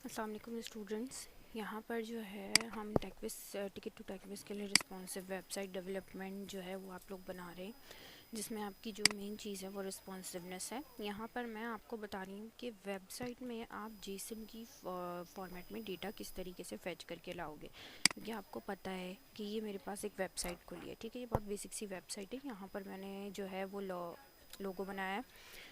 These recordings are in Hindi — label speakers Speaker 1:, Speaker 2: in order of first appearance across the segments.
Speaker 1: अस्सलाम वालेकुम स्टूडेंट्स। यहाँ पर जो है हम टेकविस टिकट टू टेकविस के लिए रिस्पॉन्सिव वेबसाइट डेवलपमेंट जो है वो आप लोग बना रहे हैं, जिसमें आपकी जो मेन चीज़ है वो रिस्पॉन्सिवनेस है। यहाँ पर मैं आपको बता रही हूँ कि वेबसाइट में आप जेसन की फॉर्मेट में डेटा किस तरीके से फैच करके लाओगे, क्योंकि आपको पता है कि ये मेरे पास एक वेबसाइट खुली है। ठीक है, ये बहुत बेसिक सी वेबसाइट है। यहाँ पर मैंने जो है वो लोगो बनाया है।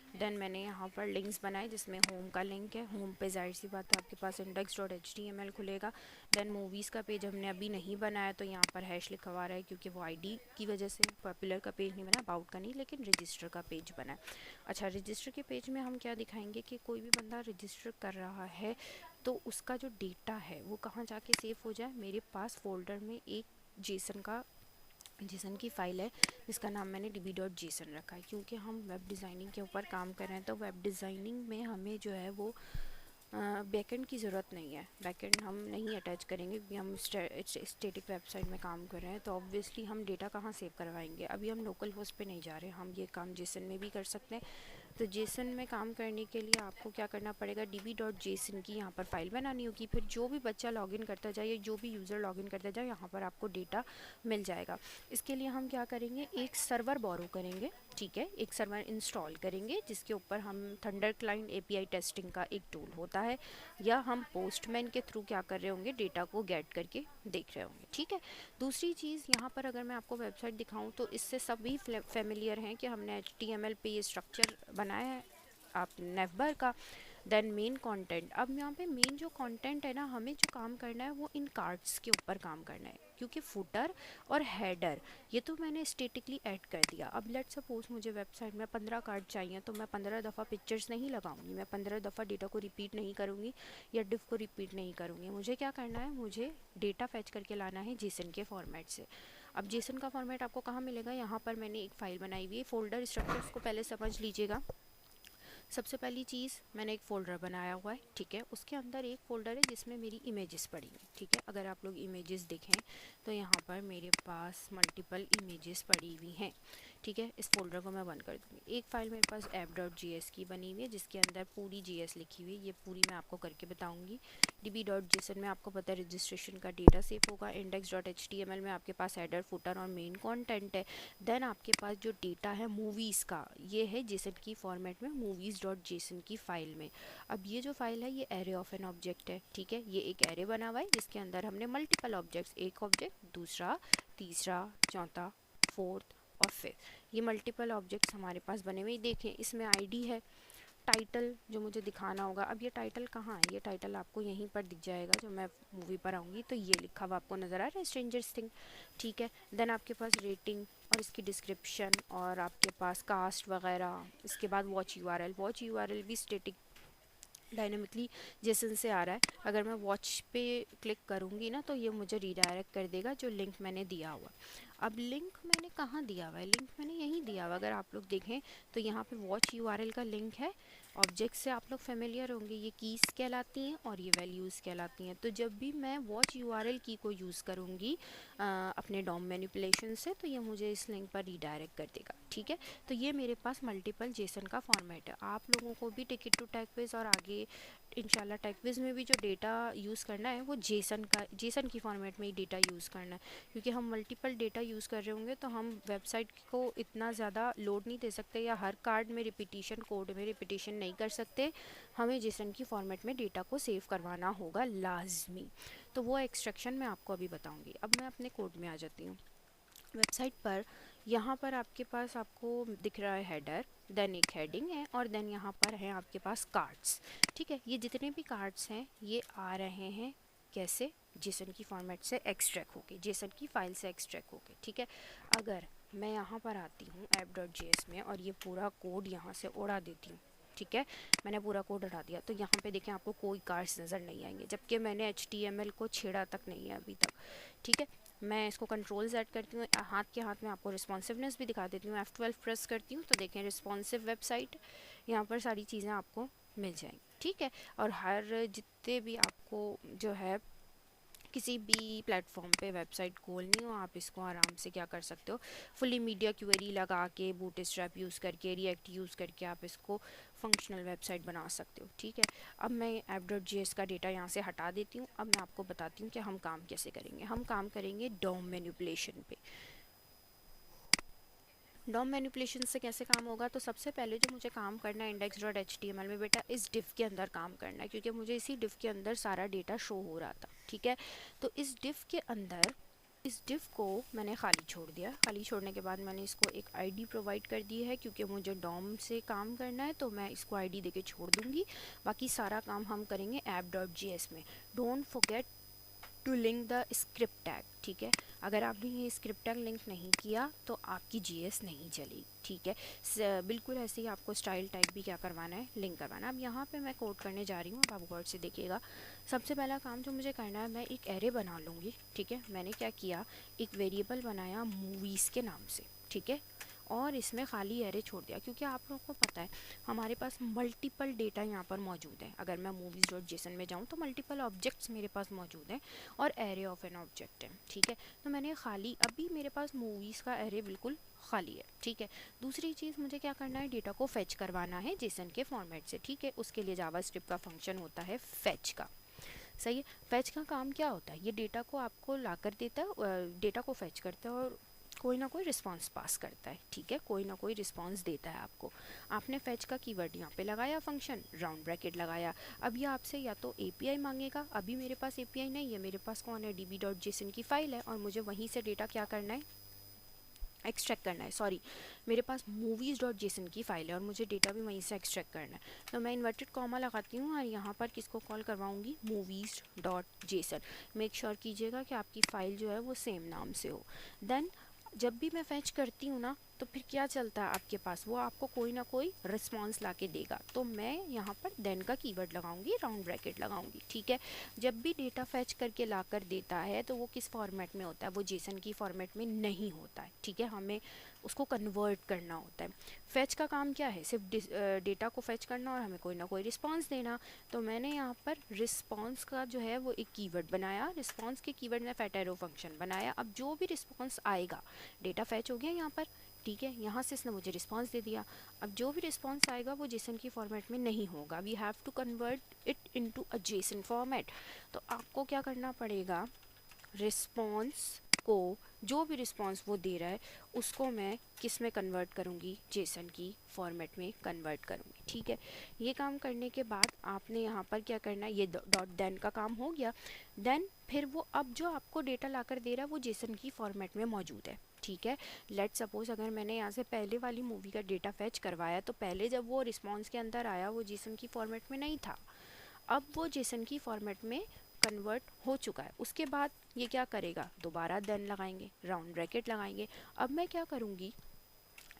Speaker 1: देन मैंने यहाँ पर लिंक्स बनाए जिसमें होम का लिंक है। होम पे जाहिर सी बात है आपके पास index.html खुलेगा। देन मूवीज़ का पेज हमने अभी नहीं बनाया, तो यहाँ पर हैश लिखा हुआ है क्योंकि वो आईडी की वजह से पॉपुलर का पेज नहीं बना, अबाउट का नहीं, लेकिन रजिस्टर का पेज बना है। अच्छा, रजिस्टर के पेज में हम क्या दिखाएंगे कि कोई भी बंदा रजिस्टर कर रहा है तो उसका जो डेटा है वो कहाँ जाके सेव हो जाए। मेरे पास फोल्डर में एक जेसन की फ़ाइल है जिसका नाम मैंने db.json रखा है, क्योंकि हम वेब डिज़ाइनिंग के ऊपर काम कर रहे हैं। तो वेब डिज़ाइनिंग में हमें जो है वो बैकएंड की ज़रूरत नहीं है। बैकएंड हम नहीं अटैच करेंगे क्योंकि हम स्टैटिक वेबसाइट में काम कर रहे हैं। तो ऑब्वियसली हम डेटा कहाँ सेव करवाएंगे। अभी हम लोकल होस्ट पे नहीं जा रहे, हम ये काम जेसन में भी कर सकते हैं। तो जेसन में काम करने के लिए आपको क्या करना पड़ेगा, db.json की यहाँ पर फाइल बनानी होगी। फिर जो भी बच्चा लॉगिन करता जाए या जो भी यूज़र लॉगिन करता जाए, यहाँ पर आपको डेटा मिल जाएगा। इसके लिए हम क्या करेंगे, एक सर्वर बोरो करेंगे। ठीक है, एक सर्वर इंस्टॉल करेंगे जिसके ऊपर हम थंडर क्लाइंट API टेस्टिंग का एक टूल होता है, या हम पोस्टमैन के थ्रू क्या कर रहे होंगे, डेटा को गेट करके देख रहे होंगे। ठीक है, दूसरी चीज़ यहाँ पर अगर मैं आपको वेबसाइट दिखाऊं तो इससे सभी फेमिलियर हैं कि हमने HTML पे ये स्ट्रक्चर बनाया है आप नेवबर का। देन मेन कंटेंट, अब यहाँ पे मेन जो कंटेंट है ना, हमें जो काम करना है वो इन कार्ड्स के ऊपर काम करना है, क्योंकि फुटर और हेडर ये तो मैंने स्टेटिकली ऐड कर दिया। अब लेट सपोज मुझे वेबसाइट में 15 कार्ड चाहिए, तो मैं 15 दफ़ा पिक्चर्स नहीं लगाऊंगी, मैं 15 दफ़ा डेटा को रिपीट नहीं करूँगी या डिफ को रिपीट नहीं करूँगी। मुझे क्या करना है, मुझे डेटा फैच करके लाना है जेसन के फॉर्मेट से। अब जेसन का फॉर्मेट आपको कहाँ मिलेगा, यहाँ पर मैंने एक फ़ाइल बनाई हुई है। फोल्डर स्ट्रक्चर्स को पहले समझ लीजिएगा। सबसे पहली चीज़, मैंने एक फ़ोल्डर बनाया हुआ है। ठीक है, उसके अंदर एक फ़ोल्डर है जिसमें मेरी इमेजेस पड़ी हैं। ठीक है, अगर आप लोग इमेजेस देखें तो यहाँ पर मेरे पास मल्टीपल इमेजेस पड़ी हुई हैं। ठीक है, इस फोल्डर को मैं बंद कर दूँगी। एक फ़ाइल मेरे पास app.js की बनी हुई है जिसके अंदर पूरी JS लिखी हुई है, ये पूरी मैं आपको करके बताऊँगी। db.json में आपको पता है रजिस्ट्रेशन का डेटा सेव होगा। index.html में आपके पास हेडर, फुटर और मेन कंटेंट है। देन आपके पास जो डेटा है मूवीज़ का, ये है जेसन की फॉर्मेट में movies.json की फ़ाइल में। अब ये जो फाइल है ये एरे ऑफ एन ऑब्जेक्ट है। ठीक है, ये एक एरे बना हुआ है जिसके अंदर हमने मल्टीपल ऑब्जेक्ट्स, एक ऑब्जेक्ट, दूसरा, तीसरा, चौथा, फोर्थ और फिफ्थ, ये मल्टीपल ऑब्जेक्ट्स हमारे पास बने हुए। देखें, इसमें आईडी है, टाइटल जो मुझे दिखाना होगा। अब ये टाइटल कहाँ है, ये टाइटल आपको यहीं पर दिख जाएगा जब मैं मूवी पर आऊँगी। तो ये लिखा हुआ आपको नज़र आ रहा है, स्ट्रेंजर्स थिंग। ठीक है, देन आपके पास रेटिंग और इसकी डिस्क्रिप्शन और आपके पास कास्ट वगैरह। इसके बाद वॉच यूआरएल भी स्टैटिक डायनेमिकली जेसन से आ रहा है। अगर मैं वॉच पे क्लिक करूँगी ना तो ये मुझे रीडायरेक्ट कर देगा जो लिंक मैंने दिया हुआ। अब लिंक मैंने कहाँ दिया हुआ है, लिंक मैंने यहीं दिया हुआ। अगर आप लोग देखें तो यहाँ पे वॉच यूआरएल का लिंक है। ऑब्जेक्ट से आप लोग फेमिलियर होंगे, ये कीज़ कहलाती हैं और ये वैल्यूज़ कहलाती हैं। तो जब भी मैं वॉच यूआरएल की को यूज़ करूँगी अपने डॉम मैनिपुलेशन से, तो ये मुझे इस लिंक पर रीडायरेक्ट कर देगा। ठीक है, तो ये मेरे पास मल्टीपल जेसन का फॉर्मेट है। आप लोगों को भी टिकट टू टेकविज़ और आगे इंशाल्लाह टेकविज़ में भी जो डेटा यूज़ करना है वो जेसन की फॉर्मेट में ही डेटा यूज़ करना है, क्योंकि हम मल्टीपल डेटा यूज़ कर रहे होंगे तो हम वेबसाइट को इतना ज़्यादा लोड नहीं दे सकते, या हर कार्ड में रिपीटिशन, कोड में रिपीटिशन नहीं कर सकते। हमें जेसन की फॉर्मेट में डेटा को सेव करवाना होगा लाजमी। तो वो एक्सट्रैक्शन मैं आपको अभी बताऊँगी। अब मैं अपने कोड में आ जाती हूँ। वेबसाइट पर यहाँ पर आपके पास आपको दिख रहा है हेडर, देन एक हेडिंग है और देन यहाँ पर है आपके पास कार्ड्स। ठीक है, ये जितने भी कार्ड्स हैं ये आ रहे हैं कैसे, जेसन की फॉर्मेट से एक्सट्रैक्ट होके, जेसन की फाइल से एक्सट्रैक्ट होके। ठीक है, अगर मैं यहाँ पर आती हूँ app.js में और ये पूरा कोड यहाँ से उड़ा देती हूँ, ठीक है, मैंने पूरा कोड हटा दिया, तो यहाँ पे देखें आपको कोई कार्ड्स नज़र नहीं आएंगे, जबकि मैंने HTML को छेड़ा तक नहीं है अभी तक। ठीक है, मैं इसको कंट्रोल Z करती हूँ, हाथ के हाथ में आपको रिस्पॉन्सिवनेस भी दिखा देती हूँ। F12 प्रेस करती हूँ तो देखें रिस्पॉन्सिव वेबसाइट, यहाँ पर सारी चीज़ें आपको मिल जाएंगी। ठीक है, और हर जितने भी आपको जो है किसी भी प्लेटफॉर्म पे वेबसाइट खोलनी हो, आप इसको आराम से क्या कर सकते हो, फुली मीडिया क्वेरी लगा के, बूटस्ट्रैप यूज़ करके, रिएक्ट यूज़ करके आप इसको फंक्शनल वेबसाइट बना सकते हो। ठीक है, अब मैं app.js का डेटा यहाँ से हटा देती हूँ। अब मैं आपको बताती हूँ कि हम काम कैसे करेंगे। हम काम करेंगे डॉम मैनिपुलेशन पे। डॉम मैनिपुलेशन से कैसे काम होगा, तो सबसे पहले जो मुझे काम करना है index.html में, बेटा इस div के अंदर काम करना है, क्योंकि मुझे इसी div के अंदर सारा डेटा शो हो रहा था। ठीक है, तो इस div के अंदर इस div को मैंने खाली छोड़ दिया। खाली छोड़ने के बाद मैंने इसको एक आईडी प्रोवाइड कर दी है, क्योंकि मुझे डॉम से काम करना है तो मैं इसको आईडी देके छोड़ दूंगी। बाकी सारा काम हम करेंगे app.js में। Don't forget to link the script tag. ठीक है, अगर आपने ये स्क्रिप्ट टैग लिंक नहीं किया तो आपकी जीएस नहीं चलेगी। ठीक है, बिल्कुल ऐसे ही आपको स्टाइल टैग भी क्या करवाना है, लिंक करवाना है। अब यहाँ पे मैं कोड करने जा रही हूँ, अब आप गौर से देखिएगा। सबसे पहला काम जो मुझे करना है, मैं एक एरे बना लूँगी। ठीक है, मैंने क्या किया, एक वेरिएबल बनाया मूवीज़ के नाम से। ठीक है, और इसमें खाली एरे छोड़ दिया, क्योंकि आप लोगों को पता है हमारे पास मल्टीपल डेटा यहाँ पर मौजूद है। अगर मैं movies.json में जाऊँ तो मल्टीपल ऑब्जेक्ट्स मेरे पास मौजूद हैं और एरे ऑफ एन ऑब्जेक्ट है। ठीक है, तो मैंने खाली, अभी मेरे पास मूवीज़ का एरे बिल्कुल खाली है। ठीक है, दूसरी चीज़ मुझे क्या करना है, डेटा को फेच करवाना है जेसन के फॉर्मेट से। ठीक है, उसके लिए जावास्क्रिप्ट का फंक्शन होता है फेच का। सही है, फेच का काम क्या होता है, ये डेटा को आपको ला कर देता है, डेटा को फेच करता है और कोई ना कोई रिस्पांस पास करता है। ठीक है, कोई ना कोई रिस्पांस देता है आपको। आपने फेच का कीवर्ड यहाँ पे लगाया, फंक्शन राउंड ब्रैकेट लगाया। अब ये आपसे या तो एपीआई मांगेगा, अभी मेरे पास एपीआई नहीं है, मेरे पास कौन है, db.json की फाइल है, और मुझे वहीं से डेटा क्या करना है, एक्सट्रैक्ट करना है। सॉरी, मेरे पास movies.json की फ़ाइल है और मुझे डेटा भी वहीं से एक्सट्रैक्ट करना है। तो मैं इन्वर्टेड कॉमा लगाती हूँ और यहाँ पर किसको कॉल करवाऊँगी, movies.json। मेक श्योर कीजिएगा कि आपकी फ़ाइल जो है वो सेम नाम से हो। देन जब भी मैं फैच करती हूँ ना, तो फिर क्या चलता है आपके पास, वो आपको कोई ना कोई रिस्पॉन्स ला के देगा। तो मैं यहाँ पर देन का कीवर्ड लगाऊंगी, राउंड ब्रैकेट लगाऊंगी। ठीक है, जब भी डेटा फैच करके ला कर देता है तो वो किस फॉर्मेट में होता है, वो जेसन की फॉर्मेट में नहीं होता है। ठीक है, हमें उसको कन्वर्ट करना होता है। फैच का काम क्या है, सिर्फ डेटा को फैच करना और हमें कोई ना कोई रिस्पॉन्स देना। तो मैंने यहाँ पर रिस्पॉन्स का जो है वो एक कीवर्ड बनाया, रिस्पॉन्स के कीवर्ड में फैट एरो फंक्शन बनाया। अब जो भी रिस्पॉन्स आएगा, डेटा फैच हो गया यहाँ पर, ठीक है, यहाँ से इसने मुझे रिस्पांस दे दिया। अब जो भी रिस्पांस आएगा वो जेसन की फॉर्मेट में नहीं होगा, we have to convert it into a JSON format. तो आपको क्या करना पड़ेगा, रिस्पांस को, जो भी रिस्पांस वो दे रहा है उसको मैं किस में कन्वर्ट करूँगी, जेसन की फॉर्मेट में कन्वर्ट करूँगी। ठीक है, ये काम करने के बाद आपने यहाँ पर क्या करना है, ये डॉट देन का काम हो गया। देन फिर वो अब जो आपको डेटा लाकर दे रहा है वो जेसन की फॉर्मेट में मौजूद है। ठीक है, लेट सपोज अगर मैंने यहाँ से पहले वाली मूवी का डेटा फैच करवाया, तो पहले जब वो रिस्पॉन्स के अंदर आया वो जेसन की फॉर्मेट में नहीं था, अब वो जेसन की फॉर्मेट में कन्वर्ट हो चुका है। उसके बाद ये क्या करेगा, दोबारा देन लगाएंगे, राउंड ब्रैकेट लगाएंगे। अब मैं क्या करूँगी,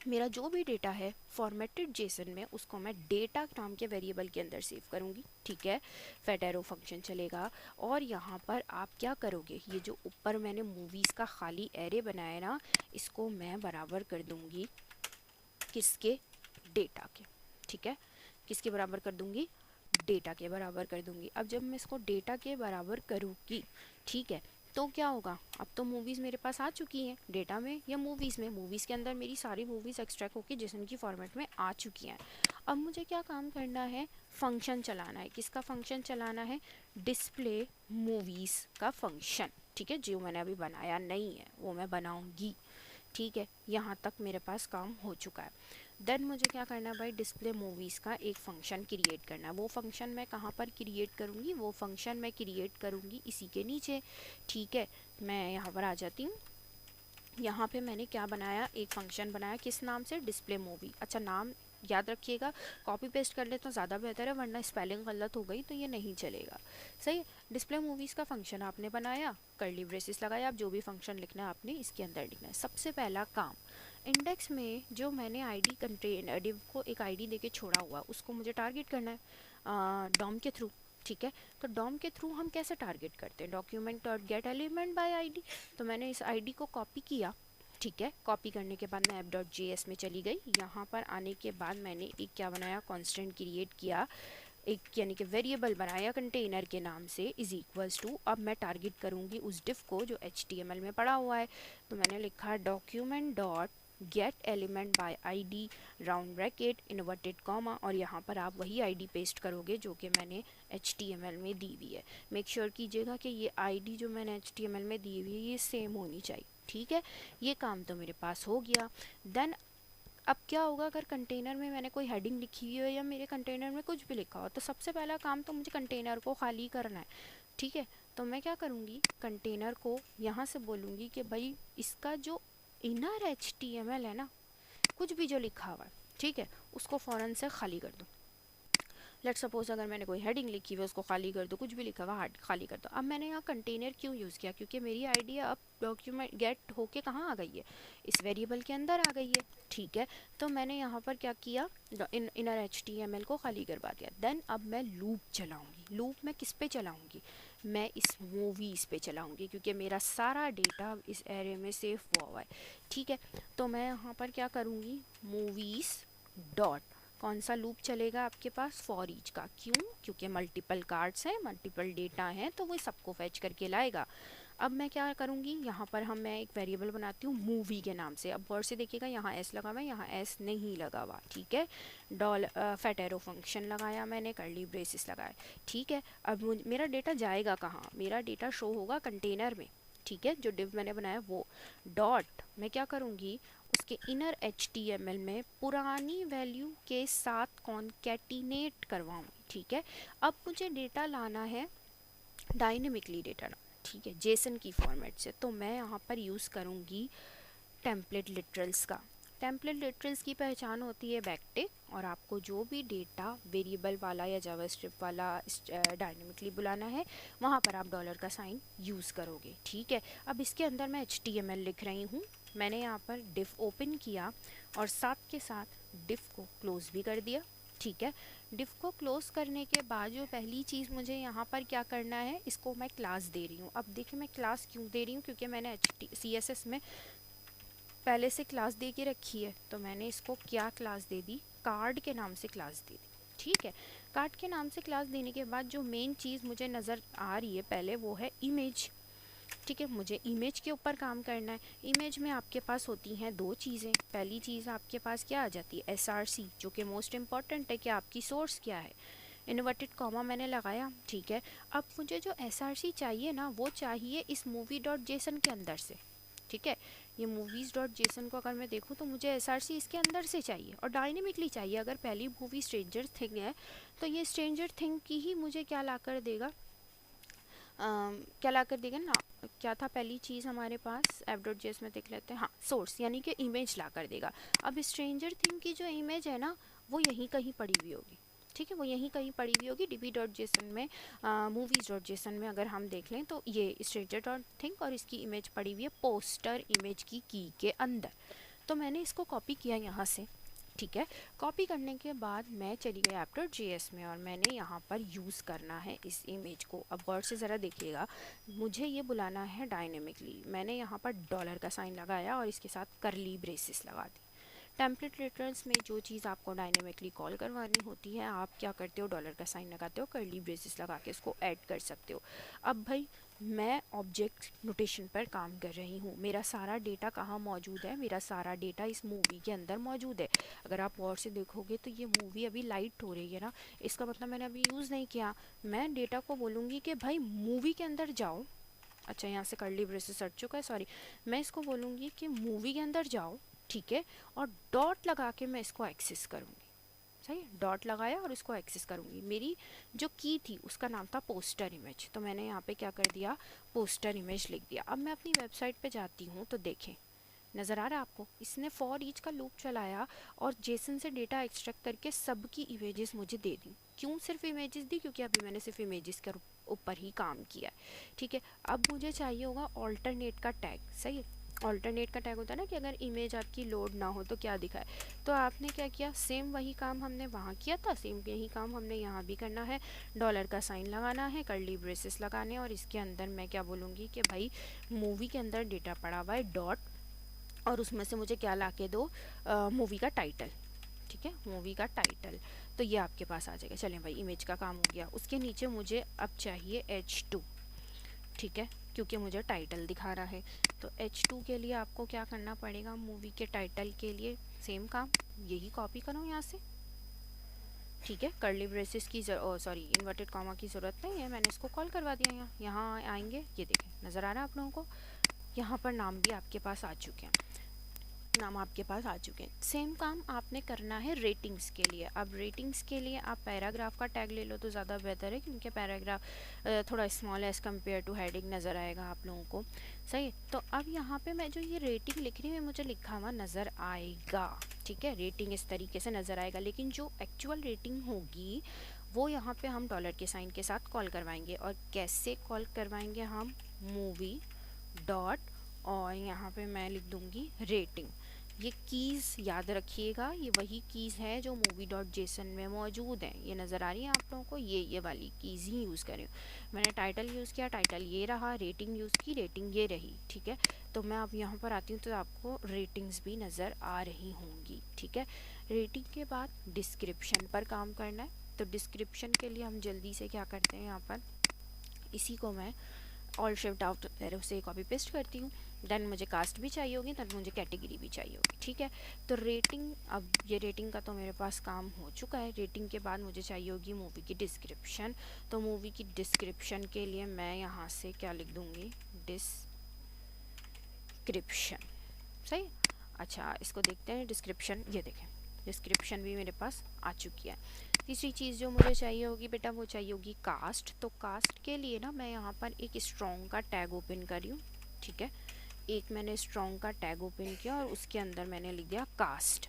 Speaker 1: मेरा जो भी डेटा है फॉर्मेटेड जेसन में, उसको मैं डेटा नाम के वेरिएबल के अंदर सेव करूँगी। ठीक है, फैट एरो फंक्शन चलेगा और यहाँ पर आप क्या करोगे, ये जो ऊपर मैंने मूवीज़ का खाली एरे बनाया ना, इसको मैं बराबर कर दूँगी किसके, डेटा के। ठीक है, किसके बराबर कर दूँगी, डेटा के बराबर कर दूँगी। अब जब मैं इसको डेटा के बराबर करूँगी, ठीक है, तो क्या होगा, अब तो मूवीज़ मेरे पास आ चुकी हैं डेटा में या मूवीज़ में, मूवीज़ के अंदर मेरी सारी मूवीज़ एक्सट्रैक्ट होकर जेसन की फॉर्मेट में आ चुकी हैं। अब मुझे क्या काम करना है, फंक्शन चलाना है। किसका फंक्शन चलाना है, डिस्प्ले मूवीज़ का फंक्शन। ठीक है, जो मैंने अभी बनाया नहीं है वो मैं बनाऊंगी। ठीक है, यहाँ तक मेरे पास काम हो चुका है। देन मुझे क्या करना है भाई, डिस्प्ले मूवीज़ का एक फ़ंक्शन क्रिएट करना है। वो फंक्शन मैं कहाँ पर क्रिएट करूँगी, वो फंक्शन मैं क्रिएट करूँगी इसी के नीचे। ठीक है, मैं यहाँ पर आ जाती हूँ। यहाँ पे मैंने क्या बनाया, एक फंक्शन बनाया, किस नाम से, डिस्प्ले मूवी। अच्छा, नाम याद रखिएगा, कॉपी पेस्ट कर ले तो ज़्यादा बेहतर है, वरना स्पेलिंग गलत हो गई तो ये नहीं चलेगा। सही, डिस्प्ले मूवीज़ का फंक्शन आपने बनाया, कर्ली ब्रेसेस लगाया। अब जो भी फंक्शन लिखना है आपने इसके अंदर लिखना है। सबसे पहला काम, इंडेक्स में जो मैंने आईडी कंटेन डिव को एक आईडी देके छोड़ा हुआ, उसको मुझे टारगेट करना है डॉम के थ्रू। ठीक है, तो डॉम के थ्रू हम कैसे टारगेट करते हैं, document dot gate element by ID. तो मैंने इस आईडी को कॉपी किया। ठीक है, कॉपी करने के बाद मैं app.js में चली गई। यहाँ पर आने के बाद मैंने एक क्या बनाया, कांस्टेंट क्रिएट किया, एक यानी कि वेरिएबल बनाया कंटेनर के नाम से इज इक्वल्स टू, अब मैं टारगेट करूँगी उस डिफ को जो HTML में पड़ा हुआ है। तो मैंने लिखा document dot gate element by ID round bracket inverted comma, और यहाँ पर आप वही ID पेस्ट करोगे जो कि मैंने HTML में दी हुई है। मेक श्योर कीजिएगा कि ये ID जो मैंने HTML में दी हुई है ये सेम होनी चाहिए। ठीक है, ये काम तो मेरे पास हो गया। देन अब क्या होगा, अगर कंटेनर में मैंने कोई हेडिंग लिखी हुई है या मेरे कंटेनर में कुछ भी लिखा हो, तो सबसे पहला काम तो मुझे कंटेनर को खाली करना है। ठीक है, तो मैं क्या करूँगी, कंटेनर को यहाँ से बोलूँगी कि भाई इसका जो इनर HTML है ना, कुछ भी जो लिखा हुआ है, ठीक है, उसको फ़ौरन से खाली कर दो। लेट सपोज अगर मैंने कोई हेडिंग लिखी हुई है उसको खाली कर दो, कुछ भी लिखा हुआ खाली कर दो। अब मैंने यहाँ कंटेनर क्यों यूज़ किया, क्योंकि मेरी आइडिया अब डॉक्यूमेंट गेट होके कहाँ आ गई है, इस वेरिएबल के अंदर आ गई है। ठीक है, तो मैंने यहाँ पर क्या किया, इनर HTML को खाली करवा दिया। देन अब मैं लूप चलाऊँगी। लूप मैं किस पे चलाऊँगी, मैं इस मूवीज़ पे चलाऊँगी, क्योंकि मेरा सारा डेटा इस एरे में सेव हुआ है। ठीक है, तो मैं यहाँ पर क्या करूँगी, मूवीज़ डॉट, कौन सा लूप चलेगा आपके पास, फॉर ईच का। क्यों, क्योंकि मल्टीपल कार्ड्स हैं, मल्टीपल डेटा हैं, तो वो सबको फैच करके लाएगा। अब मैं क्या करूँगी, यहाँ पर मैं एक वेरिएबल बनाती हूँ मूवी के नाम से। अब गौर से देखिएगा, यहाँ एस लगा हुआ है, यहाँ एस नहीं लगा हुआ। ठीक है, फैट एरो फंक्शन लगाया मैंने, कर्ली ब्रेसिस लगाए। ठीक है, अब मेरा डेटा जाएगा कहाँ, मेरा डेटा शो होगा कंटेनर में। ठीक है, जो डिव मैंने बनाया वो डॉट, मैं क्या करूँगी, उसके इनर HTML में पुरानी वैल्यू के साथ कॉन्कैटिनेट करवाऊँगी। ठीक है, अब मुझे डेटा लाना है डायनेमिकली डेटा, ठीक है, जेसन की फॉर्मेट से। तो मैं यहाँ पर यूज़ करूँगी टेम्पलेट लिटरल्स का। टेम्पलेट लिटरल्स की पहचान होती है बैकटिक, और आपको जो भी डेटा वेरिएबल वाला या जावास्क्रिप्ट वाला डायनेमिकली बुलाना है, वहाँ पर आप डॉलर का साइन यूज़ करोगे। ठीक है, अब इसके अंदर मैं HTML लिख रही हूँ। मैंने यहाँ पर डिफ ओपन किया और साथ के साथ डिफ को क्लोज भी कर दिया। ठीक है, डिफ को क्लोज करने के बाद जो पहली चीज़ मुझे यहाँ पर क्या करना है, इसको मैं क्लास दे रही हूँ। अब देखिए मैं क्लास क्यों दे रही हूँ, क्योंकि मैंने CSS में पहले से क्लास दे के रखी है। तो मैंने इसको क्या क्लास दे दी, कार्ड के नाम से क्लास दे दी। ठीक है, कार्ड के नाम से क्लास देने के बाद जो मेन चीज़ मुझे नज़र आ रही है पहले, वो है इमेज। ठीक है, मुझे इमेज के ऊपर काम करना है। इमेज में आपके पास होती हैं दो चीज़ें। पहली चीज़ आपके पास क्या आ जाती है, SRC, जो कि मोस्ट इम्पॉर्टेंट है कि आपकी सोर्स क्या है। इन्वर्टेड कॉमा मैंने लगाया। ठीक है, अब मुझे जो SRC चाहिए ना, वो चाहिए इस movie.json के अंदर से। ठीक है, ये movies.json को अगर मैं देखूँ तो मुझे SRC इसके अंदर से चाहिए और डायनेमिकली चाहिए। अगर पहली मूवी स्ट्रेंजर थिंग है तो ये स्ट्रेंजर थिंग की ही मुझे क्या ला कर देगा, क्या ला कर देगा ना, क्या था पहली चीज़ हमारे पास, app.js में देख लेते हैं, हाँ, सोर्स यानी कि इमेज ला कर देगा। अब स्ट्रेंजर थिंग की जो इमेज है ना, वो यहीं कहीं पड़ी हुई होगी। ठीक है, वो यहीं कहीं पड़ी हुई होगी db.json में, movies.json में अगर हम देख लें तो ये स्ट्रेंजर थिंग और इसकी इमेज पड़ी हुई है पोस्टर इमेज की के अंदर। तो मैंने इसको कॉपी किया यहाँ से। ठीक है, कॉपी करने के बाद मैं चली गई app.js में और मैंने यहाँ पर यूज़ करना है इस इमेज को। अब गौर से ज़रा देखिएगा, मुझे ये बुलाना है डायनेमिकली। मैंने यहाँ पर डॉलर का साइन लगाया और इसके साथ करली ब्रेसिस लगा दी। टेम्पलेट लिटरल्स में जो चीज़ आपको डायनेमिकली कॉल करवानी होती है, आप क्या करते हो, डॉलर का साइन लगाते हो, करली ब्रेसिस लगा के इसको ऐड कर सकते हो। अब भाई मैं ऑब्जेक्ट नोटेशन पर काम कर रही हूँ। मेरा सारा डेटा कहाँ मौजूद है, मेरा सारा डेटा इस मूवी के अंदर मौजूद है। अगर आप गौर से देखोगे तो ये मूवी अभी लाइट हो रही है ना, इसका मतलब मैंने अभी यूज़ नहीं किया। मैं डेटा को बोलूँगी कि भाई मूवी के अंदर जाओ। अच्छा, यहाँ से कर्ली ब्रेसेस हट चुका है, सॉरी। मैं इसको बोलूँगी कि मूवी के अंदर जाओ। ठीक है, और डॉट लगा के मैं इसको एक्सेस करूँगी। सही है, डॉट लगाया और इसको एक्सेस करूँगी। मेरी जो की थी उसका नाम था पोस्टर इमेज, तो मैंने यहाँ पे क्या कर दिया, पोस्टर इमेज लिख दिया। अब मैं अपनी वेबसाइट पे जाती हूँ तो देखें, नज़र आ रहा है आपको, इसने फॉर ईच का लूप चलाया और जेसन से डेटा एक्सट्रैक्ट करके सबकी इमेजेस मुझे दे दी। क्यों सिर्फ इमेजेस दी, क्योंकि अभी मैंने सिर्फ इमेजेस के ऊपर ही काम किया है। ठीक है, अब मुझे चाहिए होगा ऑल्टरनेट का टैग। सही है, ऑल्टरनेट का टैग होता है ना कि अगर इमेज आपकी लोड ना हो तो क्या दिखाए। तो आपने क्या किया, सेम वही काम हमने वहाँ किया था, सेम यही काम हमने यहाँ भी करना है। डॉलर का साइन लगाना है, कर्ली ब्रेसेस लगाने, और इसके अंदर मैं क्या बोलूँगी कि भाई मूवी के अंदर डेटा पड़ा हुआ है डॉट, और उसमें से मुझे क्या ला के दो, मूवी का टाइटल। ठीक है, मूवी का टाइटल। तो ये आपके पास आ जाएगा। चलें भाई, इमेज का काम हो गया। उसके नीचे मुझे अब चाहिए H2, ठीक है, क्योंकि मुझे टाइटल दिखा रहा है। तो H2 के लिए आपको क्या करना पड़ेगा, मूवी के टाइटल के लिए सेम काम, यही कॉपी करो यहाँ से, ठीक है। कर्ली ब्रेसेस की सॉरी इन्वर्टेड कॉमा की ज़रूरत नहीं है, मैंने इसको कॉल करवा दिया। यहाँ आएंगे, ये देखें नज़र आ रहा है आप लोगों को, यहाँ पर नाम भी आपके पास आ चुके हैं, नाम आपके पास आ चुके हैं। सेम काम आपने करना है रेटिंग्स के लिए। अब रेटिंग्स के लिए आप पैराग्राफ का टैग ले लो तो ज़्यादा बेहतर है, क्योंकि पैराग्राफ थोड़ा small as compare two heading नज़र आएगा आप लोगों को, सही है। तो अब यहाँ पे मैं जो ये रेटिंग लिख रही हूँ मुझे लिखा हुआ नज़र आएगा, ठीक है, रेटिंग इस तरीके से नज़र आएगा। लेकिन जो एक्चुअल रेटिंग होगी वो यहाँ पे हम डॉलर के साइन के साथ कॉल करवाएंगे। और कैसे कॉल करवाएंगे हम, मूवी डॉट, और यहाँ पे मैं लिख दूँगी रेटिंग। ये कीज़ याद रखिएगा, ये वही कीज़ है जो movie.json में मौजूद हैं। ये नज़र आ रही है आप लोगों को, ये वाली कीज़ ही यूज़ करें। मैंने टाइटल यूज़ किया, टाइटल ये रहा, रेटिंग यूज़ की, रेटिंग ये रही, ठीक है। तो मैं अब यहाँ पर आती हूँ तो आपको रेटिंग्स भी नज़र आ रही होंगी, ठीक है। रेटिंग के बाद डिस्क्रिप्शन पर काम करना है। तो डिस्क्रिप्शन के लिए हम जल्दी से क्या करते हैं, यहाँ पर इसी को मैं ऑल्ट शिफ्ट आउट एरो से कॉपी पेस्ट करती हूँ। देन मुझे कास्ट भी चाहिए होगी, देन मुझे कैटेगरी भी चाहिए होगी, ठीक है। तो रेटिंग, अब ये रेटिंग का तो मेरे पास काम हो चुका है। रेटिंग के बाद मुझे चाहिए होगी मूवी की डिस्क्रिप्शन। तो मूवी की डिस्क्रिप्शन के लिए मैं यहाँ से क्या लिख दूँगी, डिस्क्रिप्शन, सही। अच्छा, इसको देखते हैं डिस्क्रिप्शन, ये देखें डिस्क्रिप्शन भी मेरे पास आ चुकी है। तीसरी चीज़ जो मुझे चाहिए होगी बेटा, वो चाहिए होगी कास्ट। तो कास्ट के लिए ना मैं यहाँ पर एक स्ट्रॉन्ग का टैग ओपन करी हूँ, ठीक है। एक मैंने स्ट्रॉन्ग का टैग ओपन किया और उसके अंदर मैंने लिख दिया कास्ट,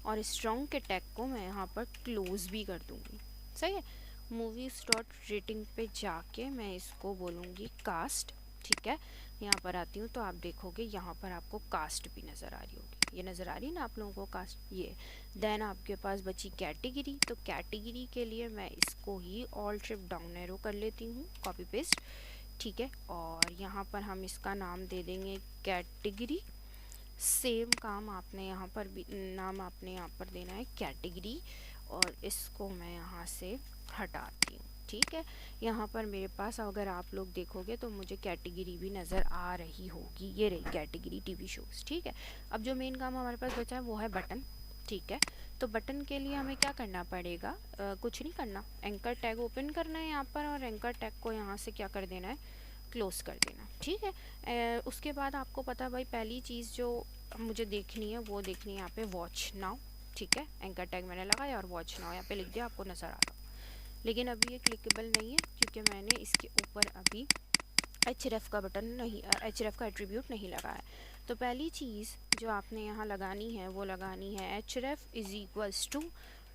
Speaker 1: और स्ट्रॉन्ग के टैग को मैं यहाँ पर क्लोज भी कर दूँगी, सही है। मूवीज़ डॉट रेटिंग पे जाके मैं इसको बोलूँगी कास्ट, ठीक है। यहाँ पर आती हूँ तो आप देखोगे यहाँ पर आपको कास्ट भी नज़र आ रही होगी, ये नज़र आ रही है ना आप लोगों को कास्ट, ये। देन आपके पास बची कैटेगरी। तो कैटेगरी के लिए मैं इसको ही ऑल्ट शिफ्ट डाउन एरो कर लेती हूँ, कॉपी पेस्ट, ठीक है। और यहाँ पर हम इसका नाम दे देंगे कैटेगरी। सेम काम आपने यहाँ पर भी, नाम आपने यहाँ पर देना है कैटेगरी, और इसको मैं यहाँ से हटाती हूँ, ठीक है। यहाँ पर मेरे पास अगर आप लोग देखोगे तो मुझे कैटेगरी भी नज़र आ रही होगी, ये रही कैटेगरी टीवी शोज़, ठीक है। अब जो मेन काम हमारे पास बचा है वो है बटन, ठीक है। तो बटन के लिए हमें क्या करना पड़ेगा, कुछ नहीं करना, एंकर टैग ओपन करना है यहाँ पर, और एंकर टैग को यहाँ से क्या कर देना है, क्लोज कर देना, ठीक है। उसके बाद आपको पता भाई, पहली चीज़ जो मुझे देखनी है वो देखनी है यहाँ पे वॉच नाउ, ठीक है। एंकर टैग मैंने लगाया और वॉच नाउ यहाँ पे लिख दिया, आपको नज़र आ रहा। लेकिन अभी ये क्लिकेबल नहीं है क्योंकि मैंने इसके ऊपर अभी href का बटन नहीं, href का एट्रीब्यूट नहीं लगाया। तो पहली चीज़ जो आपने यहाँ लगानी है वो लगानी है href is equals to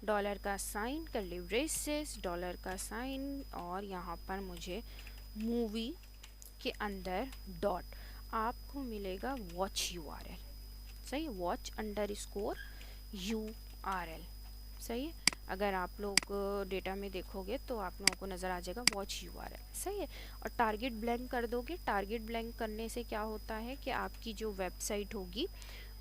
Speaker 1: dollar का साइन, कर्ली ब्रेसेस, डॉलर का साइन, और यहाँ पर मुझे मूवी के अंदर डॉट आपको मिलेगा वॉच URL, सही, वॉच अंडरस्कोर URL, सही है। अगर आप लोग डेटा में देखोगे तो आप लोगों को नज़र आ जाएगा वॉच URL, सही है। और टारगेट ब्लैंक कर दोगे। टारगेट ब्लैंक करने से क्या होता है कि आपकी जो वेबसाइट होगी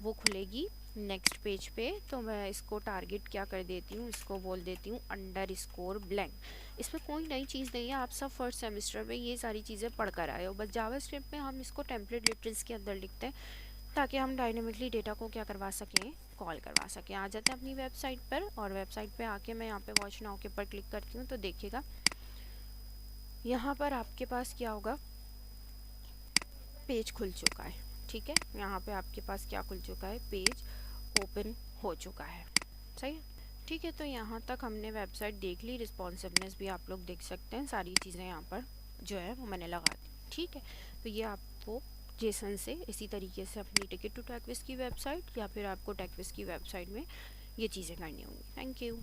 Speaker 1: वो खुलेगी नेक्स्ट पेज पे। तो मैं इसको टारगेट क्या कर देती हूँ, इसको बोल देती हूँ अंडरस्कोर ब्लैंक। इसमें कोई नई चीज़ नहीं है, आप सब फर्स्ट सेमेस्टर में ये सारी चीज़ें पढ़ कर आए हो। बस जावास्क्रिप्ट में हम इसको टेम्पलेट लिटरेल्स के अंदर लिखते हैं ताकि हम डायनेमिकली डेटा को क्या करवा सकें, कॉल करवा सकें। आ जाते हैं अपनी वेबसाइट पर, और वेबसाइट पे आके मैं यहाँ पे वॉच नाउ के ऊपर क्लिक करती हूँ तो देखिएगा यहाँ पर आपके पास क्या होगा, पेज खुल चुका है, ठीक है। यहाँ पे आपके पास क्या खुल चुका है, पेज ओपन हो चुका है, सही है, ठीक है। तो यहाँ तक हमने वेबसाइट देख ली, रिस्पॉन्सिवनेस भी आप लोग देख सकते हैं, सारी चीज़ें यहाँ पर जो है वो मैंने लगा दी, ठीक है। तो ये आपको जेसन से इसी तरीके से अपनी टिकट टू टेकविज़ की वेबसाइट या फिर आपको टेकविज़ की वेबसाइट में ये चीज़ें करनी होंगी। Thank you.